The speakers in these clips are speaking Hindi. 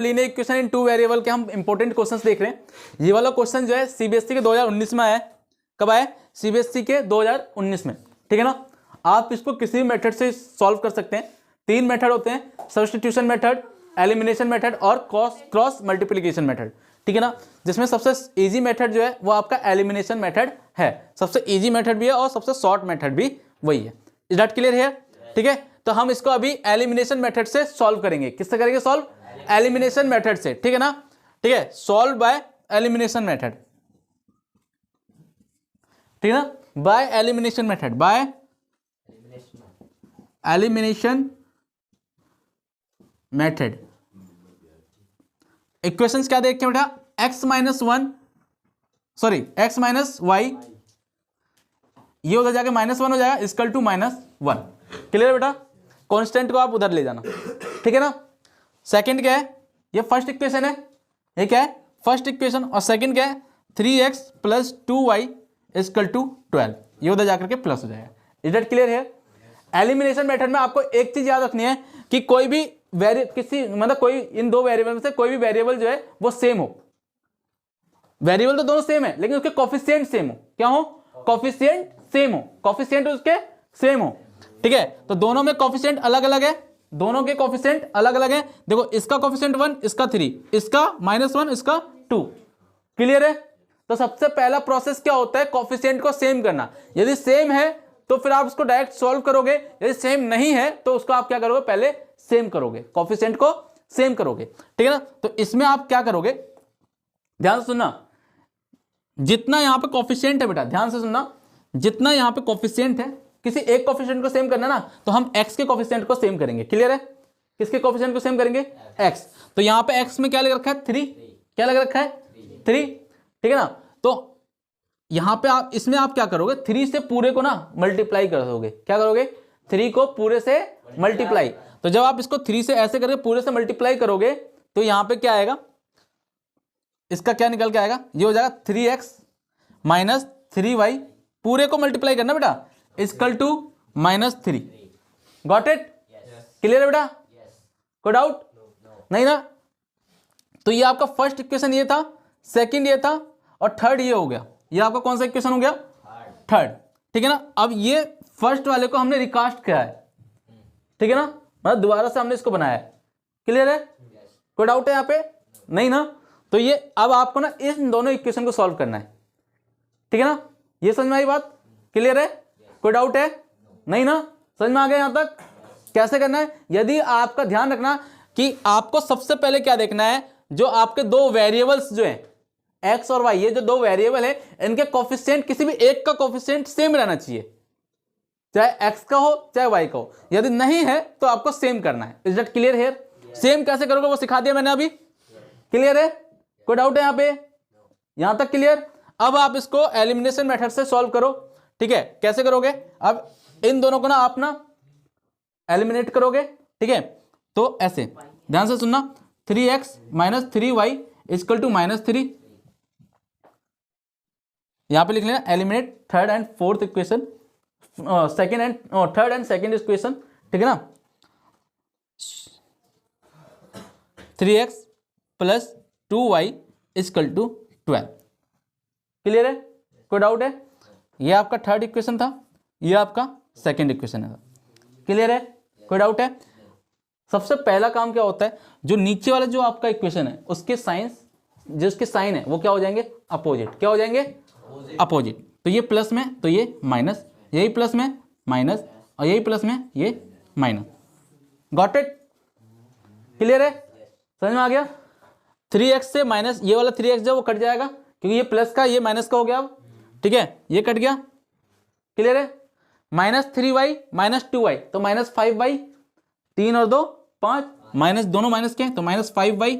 Linear equation in two variable के हम इंपॉर्टेंट क्वेश्चंस देख रहे हैं। ये वाला क्वेश्चन जो है सीबीएसई के 2019 में आया। कब आया? सीबीएसई के 2019 में, ठीक है ना। आप इसको किसी भी मेथड से सॉल्व कर सकते हैं। 3 मेथड होते हैं, सब्स्टिट्यूशन मेथड, एलिमिनेशन मेथड और क्रॉस मल्टीप्लिकेशन मेथड, ठीक है ना। जिसमें सबसे इजी मेथड जो है वो आपका एलिमिनेशन मेथड है। सबसे इजी मेथड भी है और सबसे शॉर्ट मेथड भी वही है। इज दैट क्लियर है? ठीक है, तो हम इसको अभी एलिमिनेशन मेथड से सॉल्व करेंगे। किससे करेंगे सॉल्व? एलिमिनेशन मेथड से, ठीक है ना। ठीक है, सॉल्व बाय एलिमिनेशन मेथड, ठीक है ना, by elimination method, by elimination method. Equations क्या देख के बेटा? x minus one, sorry x minus y, ये उधर जाके -1 हो जाएगा, इक्वल टू -1। क्लियर बेटा? कांस्टेंट को आप उधर ले जाना, ठीक है ना। सेकंड क्या है? ये फर्स्ट इक्वेशन है, ये क्या है? First equation. और सेकंड क्या है? 3x plus 2y equal to 12, ये उधर जाकर के प्लस हो जाएगा। इज दैट क्लियर है? एलिमिनेशन मेथड में आपको एक चीज याद रखनी है कि कोई भी कोई इन दो वेरिएबल में से कोई भी वेरिएबल जो है वो सेम हो। वेरिएबल तो दोनों सेम है लेकिन उसके कोफिशिएंट सेम हो। क्या हो? कोफिशिएंट सेम हो, कोफिशिएंट उसके सेम हो, ठीक है। तो दोनों में कोफिशिएंट अलग अलग है, दोनों के कोफिशिएंट अलग अलग है। देखो, इसका कोफिशिएंट 1, इसका 3, इसका -1, इसका 2। क्लियर है? तो सबसे पहला प्रोसेस क्या होता है? कोफिशिएंट को सेम करना। यदि सेम है तो फिर आप उसको डायरेक्ट सॉल्व करोगे, यदि सेम नहीं है तो उसको आप क्या करोगे? पहले सेम करोगे, कोफिशिएंट को सेम करोगे, ठीक है ना। तो इसमें आप क्या करोगे? ध्यान से सुनना, जितना यहां पे कोफिशिएंट है बेटा, ध्यान से सुनना, जितना यहां पे कोफिशिएंट है, किसी एक कोफिशिएंट को सेम करना ना, तो हम x के कोफिशिएंट को सेम करेंगे। क्लियर है? किसके कोफिशिएंट को सेम करेंगे? x। तो यहां पे x में क्या लग रखा है? 3। क्या लग रखा है? 3, ठीक है ना। तो यहां पे आप इसमें आप क्या करोगे? 3 से पूरे को ना मल्टीप्लाई कर दोगे। क्या करोगे? 3 को पूरे से मल्टीप्लाई। तो जब आप इसको 3 से ऐसे करके पूरे से मल्टीप्लाई करोगे तो यहां पे क्या आएगा? इसका क्या निकल के आएगा? ये हो जाएगा 3x माइनस 3y, पूरे को मल्टीप्लाई करना बेटा, equal to -3। Got it? Clear है बेटा? कोई डाउट नहीं ना? तो ये आपका फर्स्ट इक्वेशन ये था, सेकंड ये था और थर्ड ये हो गया। ये आपका कौन सा इक्वेशन हो गया? थर्ड, ठीक है ना। अब ये फर्स्ट वाले को हमने रिकास्ट किया है, ठीक है ना, मतलब दोबारा से हमने इसको बनाया है। क्लियर है? कोई डाउट है यहाँ पे? नहीं ना? तो ये अब आपको ना इन दोनों इक्वेशन को सॉल्व करना है, ठीक है ना। ये समझ में आई बात? क्लियर है? कोई डाउट है? नहीं ना? समझ में आ गया यहां तक? कैसे करना है? यदि आपका ध्यान रखना कि आपको सबसे पहले क्या देखना है, जो आपके दो वेरिएबल्स जो हैं x और y, ये जो दो वेरिएबल है इनके कोफिशिएंट किसी भी एक का कोफिशिएंट सेम रहना चाहिए, चाहे x का हो चाहे y का हो। यदि नहीं है तो आपको सेम करना है। Is that clear here? Same कैसे करोगे वो सिखा दिया मैंने अभी। क्लियर है? कोई डाउट है यहाँ पे? यहां तक क्लियर? अब आप इसको एलिमिनेशन मेथड से सॉल्व करो, ठीक है। कैसे करोगे? अब इन दोनों को ना आप ना एलिमिनेट करोगे, ठीक है। तो ऐसे ध्यान से सुनना, 3x minus 3y equal to -3। यहां पे लिख लेना eliminate third and fourth equation, second and third and second equation, ठीक है ना। 3x plus 2y equal to 12। Clear है? कोई डाउट है? ये आपका थर्ड इक्वेशन था, ये आपका सेकंड इक्वेशन है। क्लियर है? कोई डाउट है? सबसे पहला काम क्या होता है, जो नीचे वाला जो आपका इक्वेशन है उसके साइंस, जो उसके साइन है वो क्या हो जाएंगे? अपोजिट। क्या हो जाएंगे? अपोजिट। तो ये प्लस में तो ये माइनस, यही प्लस में माइनस और यही प्लस में ये माइनस। Got it? क्लियर है? समझ में आ गया? 3x से माइनस, ये वाला 3x जो वो कट जाएगा क्योंकि ये प्लस का ये माइनस का हो गया अब, ठीक है, ये कट गया। क्लियर है? -3y माइनस 2y तो -5y, 3 और 2 5, माइनस दोनों माइनस के तो -5y।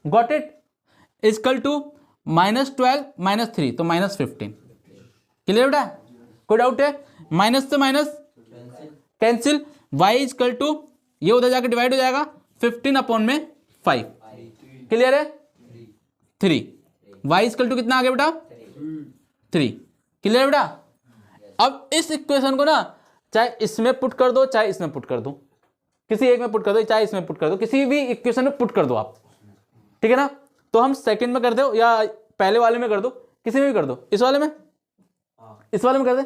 Got it? Equal to -12 -3 तो -15। क्लियर बेटा? कोई डाउट है? माइनस से minus cancel, y equal to ये उधर जाकर डिवाइड हो जाएगा 15/5। क्लियर है? 3। y इक्वल टू कितना आ गया बेटा? 3। क्लियर बेटा? अब इस इक्वेशन को ना चाहे इसमें पुट कर दो चाहे इसमें पुट कर दो, किसी एक में पुट कर दो, चाहे इसमें पुट कर दो, किसी भी इक्वेशन में पुट कर दो आप। ठीक है ना। तो हम सेकंड में कर दो या पहले वाले में कर दो, किसी में भी कर दो, इस वाले में, इस वाले में कर दे,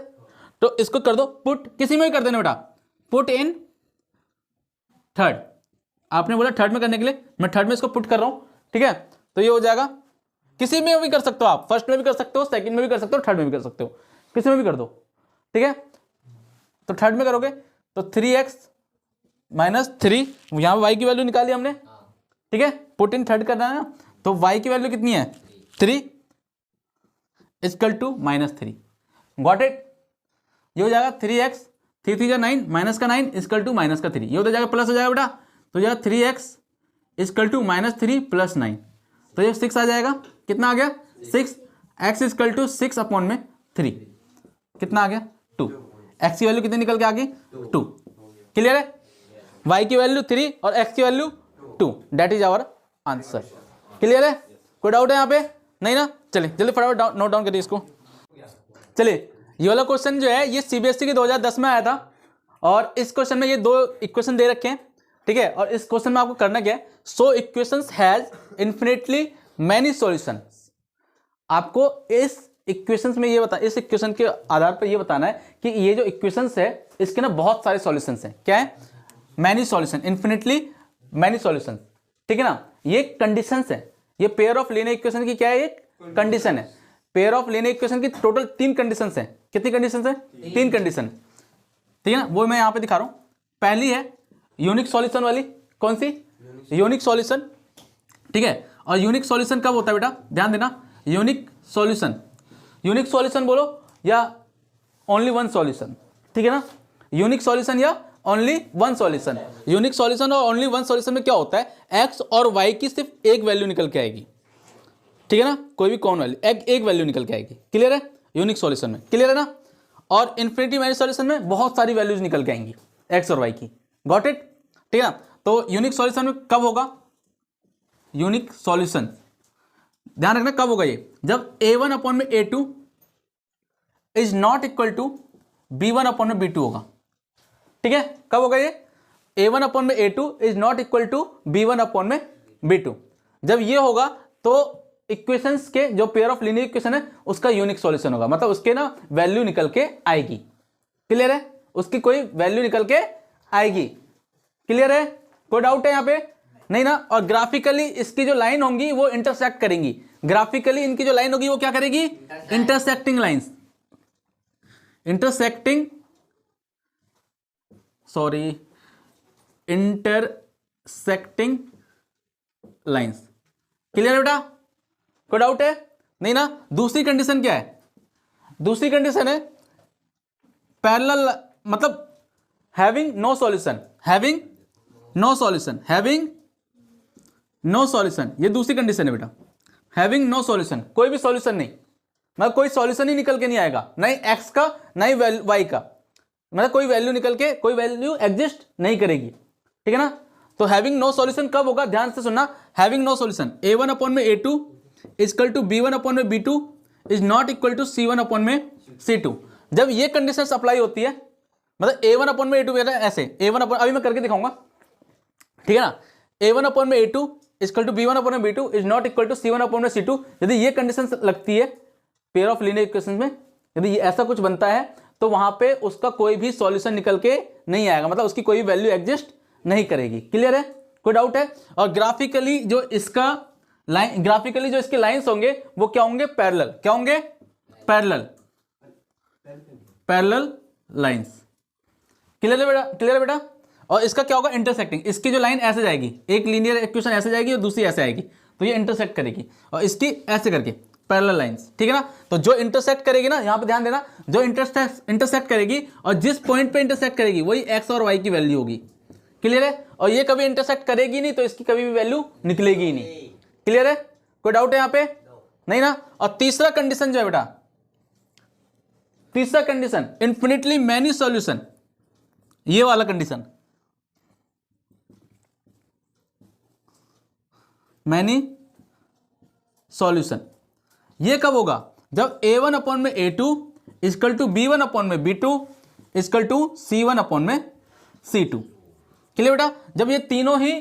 तो इसको कर दो पुट, किसी में भी कर देना बेटा, पुट इन थर्ड। आपने बोला थर्ड में करने के लिए, मैं थर्ड में इसको पुट कर रहा हूं, ठीक है। तो ये हो जाएगा, किसी में भी कर सकते हो आप, फर्स्ट में भी कर सकते हो, सेकंड में भी कर सकते हो, थर्ड में भी कर सकते हो, किसी में भी कर दो, ठीक है। तो थर्ड में करोगे तो 3x माइनस 3, यहां पर y की वैल्यू निकाली हमने, ठीक है, पुट इन थर्ड करना है ना, तो y की वैल्यू कितनी है 3 इक्वल टू -3, गॉट इट। ये हो जाएगा 3x, 3 3 9, माइनस का 9 इक्वल टू माइनस का 3, ये हो जाएगा प्लस हो जाएगा बेटा, तो जाएगा 3x इक्वल टू -3 प्लस 9, तो ये 6 आ जाएगा, कितना आ गया 6, x इक्वल टू 6 अपॉन में 3, कितना आ गया 2, x की वैल्यू कितनी निकल के आ गई 2, क्लियर है। y की वैल्यू 3 और x की value 2, that is our answer, clear है। कोई डाउट है यहाँ पे, नहीं ना। चलिए जल्दी फटाफट नोट डाउन करिए इसको। चलिए ये वाला क्वेश्चन जो है ये सीबीएसई के 2010 में आया था, और इस क्वेश्चन में ये 2 इक्वेशन दे रखे हैं, ठीक है। और इस क्वेश्चन में आपको करना क्या है, so equations has infinitely many solutions. आपको इस इक्वेशंस में ये बता, इस इक्वेशन के आधार पर ये बताना है कि ये जो इक्वेशंस है इसके ना बहुत सारे सॉल्यूशंस हैं। क्या है, many solution, infinitely many solutions, ठीक है ना। ये कंडीशंस है, ये पेयर ऑफ लीनियर इक्वेशन की क्या है, एक कंडीशन है। पेयर ऑफ लीनियर इक्वेशन की टोटल 3 कंडीशंस हैं। कितनी कंडीशंस हैं, 3 कंडीशन, ठीक है ना। वो मैं यहां पे दिखा रहा हूं। पहली है यूनिक सॉल्यूशन वाली, कौन सी, यूनिक सॉल्यूशन, ठीक है। और यूनिक सॉल्यूशन कब होता है बेटा, ध्यान देना, यूनिक सॉल्यूशन, यूनिक सॉल्यूशन बोलो या ओनली वन सॉल्यूशन, ठीक है ना। यूनिक सॉल्यूशन या only one solution, unique solution और ओनली वन सॉल्यूशन में क्या होता है, एक्स और वाई की सिर्फ एक वैल्यू निकल के आएगी, ठीक है ना, कोई भी कॉमन वैल्यू, एक वैल्यू निकल के आएगी, क्लियर है, यूनिक सॉल्यूशन में, क्लियर है ना। और इन्फिनिटी मैनी सॉल्यूशन में बहुत सारी वैल्यूज निकल के आएंगी एक्स और वाई की, गॉट इट, ठीक है ना। तो यूनिक सॉल्यूशन में कब होगा, यूनिक सॉल्यूशन ध्यान रखना कब होगा ये, जब a1 अपॉन में a2 is not equal to b1 upon में b2 होगा, ठीक है। कब होगा ये, a1 अपॉन में a2 is not equal to b1 upon में b2, जब ये होगा तो इक्वेशंस के जो पेयर ऑफ लीनियर इक्वेशन है उसका यूनिक सॉल्यूशन होगा, मतलब उसके ना वैल्यू निकल के आएगी, क्लियर है, उसकी कोई वैल्यू निकल के आएगी, क्लियर है, कोई डाउट है यहाँ पे, नहीं ना। और ग्राफिकली इसकी जो लाइन होंगी वो इंटरसेक्ट करेंगी, ग्राफिकली इनकी जो लाइन होगी वो क्या करेगी, intersecting lines, intersecting, sorry, intersecting lines, clear है बेटा, कोई डाउट है, नहीं ना। दूसरी कंडीशन क्या है, दूसरी कंडीशन है पैरेलल, मतलब having no solution, having no solution, having no solution, ये दूसरी कंडीशन है बेटा, हैविंग नो सॉल्यूशन, कोई भी सॉल्यूशन नहीं, मतलब कोई सॉल्यूशन ही निकल के नहीं आएगा, नहीं एक्स का नहीं वाई का, मतलब कोई वैल्यू निकल के, कोई वैल्यू एग्जिस्ट नहीं करेगी, ठीक है ना। तो हैविंग नो सॉल्यूशन कब होगा, ध्यान से सुनना, having no solution a1 upon में a2 equal to b1 upon में b2 is not equal to c1 upon में c2, जब ये कंडीशन अप्लाई होती है, मतलब a1 अपॉन में a2 ऐसे, a1 अपॉन, अभी मैं करके दिखाऊंगा, ठीक है ना, a1 अपॉन में a2 equal to b1 upon में b2 is not equal to c1 upon में c2, यदि ये कंडीशन लगती है पेयर ऑफ लीनियर इक्वेशन में, यदि ये ऐसा कुछ बनता है तो वहां पे उसका कोई भी सॉल्यूशन निकल के नहीं आएगा, मतलब उसकी कोई वैल्यू एग्जिस्ट नहीं करेगी, क्लियर है, कोई डाउट है। और ग्राफिकली जो इसका लाइन, ग्राफिकली जो इसके लाइंस होंगे वो क्या होंगे, पैरेलल, क्या होंगे, पैरेलल, पैरेलल लाइंस, क्लियर है बेटा, क्लियर है बेटा। और इसका क्या होगा, इंटरसेक्टिंग, इसकी जो लाइन ऐसे जाएगी, एक लीनियर इक्वेशन ऐसे जाएगी और दूसरी ऐसे आएगी, तो ये इंटरसेक्ट करेगी, और इसकी ऐसे करके पैरेलल लाइंस, ठीक है ना। तो जो इंटरसेक्ट करेगी ना, यहां पे ध्यान देना, जो इंटरसेक्ट करेगी और जिस पॉइंट पे इंटरसेक्ट करेगी वही एक्स और वाई की वैल्यू होगी, क्लियर है। और ये कभी इंटरसेक्ट करेगी नहीं तो इसकी कभी भी वैल्यू निकलेगी ही नहीं, क्लियर है, कोई डाउट है यहाँ पे, नहीं ना। और तीसरा कंडीशन जो है बेटा, तीसरा कंडीशन इन्फिनिटली मैनी सॉल्यूशन, ये वाला कंडीशन, मैनी सॉल्यूशन, ये कब होगा, जब a1 अपॉन में a2 equal to b1 upon में b2 equal to c1 upon में c2, क्लियर बेटा। जब ये तीनों ही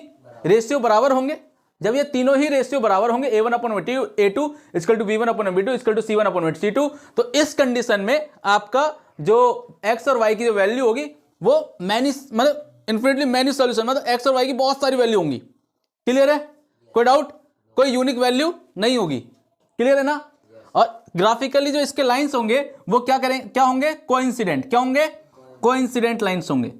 रेशियो बराबर होंगे जब ये तीनों ही रेशियो बराबर होंगे A1/A2 equal to B1/B2 equal to C1/C2, तो इस कंडीशन में आपका जो x और y की जो वैल्यू होगी वो मतलब इन्फिनिटली मैनी सॉल्यूशन, मतलब x और y की बहुत सारी वैल्यू होंगी। क्लियर है? कोई डाउट? कोई यूनिक वैल्यू नहीं होगी। क्लियर है ना? और ग्राफिकली जो इसके लाइंस होंगे वो क्या होंगे? कोइंसिडेंट। क्या होंगे? कोइंसिडेंट लाइंस होंगे,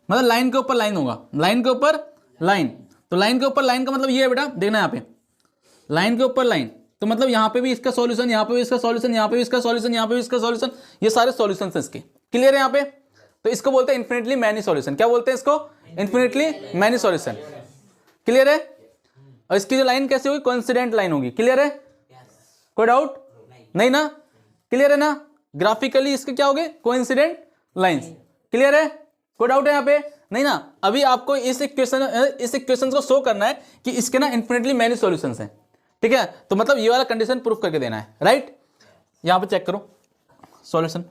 मतलब लाइन के ऊपर लाइन होगा, लाइन के ऊपर लाइन। तो लाइन के ऊपर लाइन का मतलब ये है बेटा, देखना यहाँ पे लाइन के ऊपर लाइन, तो मतलब यहाँ पे भी इसका सॉल्यूशन, यहाँ पे भी इसका सॉल्यूशन, यहाँ पे भी इसका सॉल्यूशन, यहाँ पे भी इसका सॉल्यूशन, ये सारे सॉल्यूशंस हैं इसके। क्लियर है यहाँ पे? तो इसको बोलते हैं इन्फिनिटली मैनी सॉल्यूशन। क्या बोलते हैं इसको? Infinitely many solution. क्लियर है? और इसकी जो लाइन कैसे होगी? कोइंसिडेंट लाइन होगी। क्लियर है? कोई डाउट नहीं ना? क्लियर है ना? ग्राफिकली इसके क्या होंगे? Coincident lines. क्लियर है? कोई डाउट है यहाँ पे? नहीं ना? अभी आपको इस इक्वेशन को शो करना है कि इसके ना इन्फिनिटली मैनी सॉल्यूशंस हैं। ठीक है? तो मतलब ये वाला कंडीशन प्रूफ करके देना है, राइट? यहां पे चेक करो सॉल्यूशन।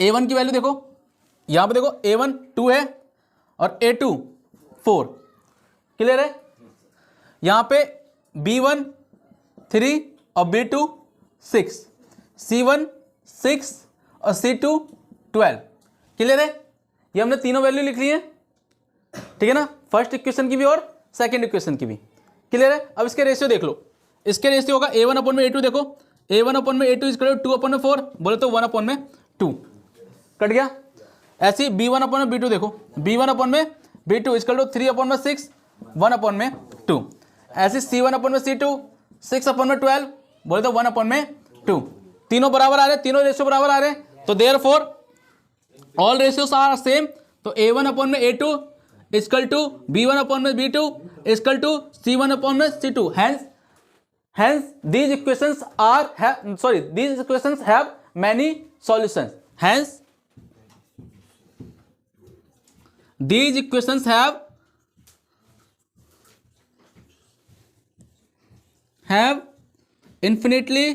A1 की वैल्यू देखो, यहां पे देखो A1 2 है और A2 4। क्लियर है? यहां पे B1 3 और B2 6, C1 6 और C2 12। क्लियर है? ये हमने तीनों वैल्यू लिख ली है, ठीक है ना? फर्स्ट इक्वेशन की भी और सेकंड इक्वेशन की भी। क्लियर है? अब इसके रेशियो देख लो। इसके रेशियो होगा A1/A2। देखो A1/A2 इक्वल टू 2/4, बोले तो 1/2 कट गया। ऐसे ही B1/B2 देखो, B1/B2 इक्वल टू 3/6 1/2। ऐसे C1/C2 6/12, बोले तो 1/2। तीनों बराबर आ रहे, तीनों रेशियो बराबर आ रहे, तो therefore all ratios are same. तो A1/A2 equal to B1/B2 equal to C1/C2। hence these equations have many solutions. Hence these equations have infinitely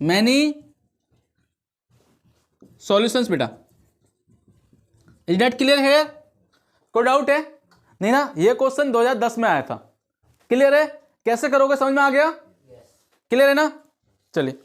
many solutions बेटा। इज दैट क्लियर है? कोई डाउट है? नहीं ना? ये क्वेश्चन 2010 में आया था। क्लियर है? कैसे करोगे? समझ में आ गया? क्लियर है ना? चलिए